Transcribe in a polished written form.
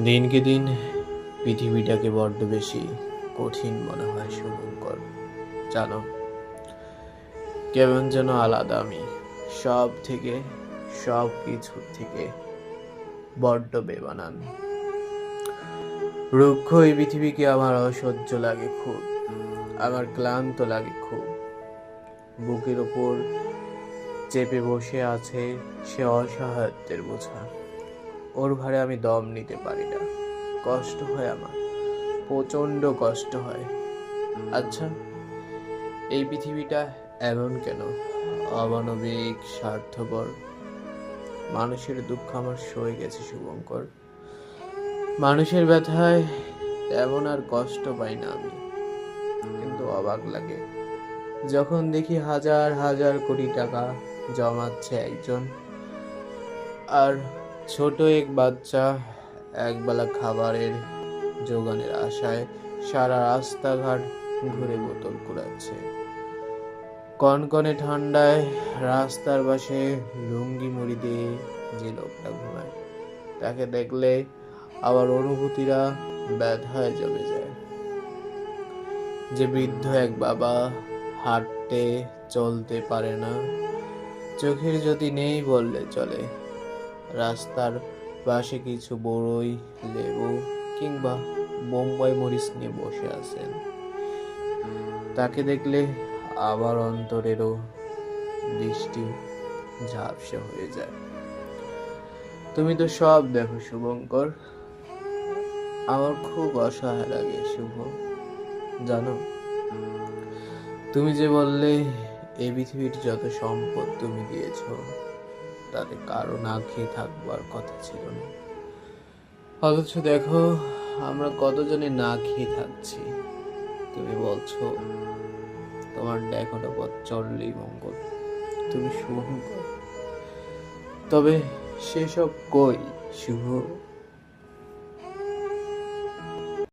দিনকে দিন পৃথিবীটাকে বড্ড বেশি কঠিন মনে হয় শুভঙ্কর। জানো, কেমন যেন আলাদা আমি সব থেকে, সব কিছুর থেকে বড্ড বেমানান। রুক্ষ এই পৃথিবীকে আমার অসহ্য লাগে খুব, আমার ক্লান্ত লাগে খুব। বুকের ওপর চেপে বসে আছে সে অসহায়ত্বের বোঝা। ওর ভারে আমি দম নিতে পারি না। কষ্ট হয় আমার, প্রচন্ড কষ্ট হয়। আচ্ছা, এই পৃথিবীটা এমন কেন? অমানবিক, স্বার্থপর। মানুষের দুঃখ আমার সয়ে গেছে শুভঙ্কর। মানুষের ব্যথায় তেমন আর কষ্ট পাই না আমি। কিন্তু অবাক লাগে যখন দেখি হাজার হাজার কোটি টাকা জমাচ্ছে একজন, আর ছোট এক বাচ্চা একবেলা খাবারের জোগানের আশায় সারা রাস্তাঘাট ঘুরে বোতল কুড়াচ্ছে। কনকনে ঠান্ডায় রাস্তার পাশে লুঙ্গি মুড়ি দিয়ে যে লোকটা ঘুমায়, তাকে দেখলে আবার অনুভূতিরা ব্যথায় জমে যায়। যে বৃদ্ধ এক বাবা হাঁটতে চলতে পারে না, চোখের জ্যোতি নেই বললে চলে। রাস্তার পাশে কিছু বড়ই, লেবু কিংবা বোম্বাই মরিচ নিয়ে বসে আছেন, তাকে দেখলে আবার অন্তরেরও দৃষ্টি ঝাপসা হয়ে যায়। তুমি তো সব দেখো শুভঙ্কর, আমার খুব অসহায় লাগে শুভ। জানো, তুমি যে বললে এই পৃথিবীর যত সম্পদ তুমি দিয়েছো তাতে কারো না খেয়ে থাকবার কথা ছিল না, অথচ দেখো আমরা কতজনে না খেয়ে থাকছি। তুমি বলছো তোমার দেখাটা পথ চললেই মঙ্গল, তুমি শুভঙ্কর। তবে সেসব কই শুভ?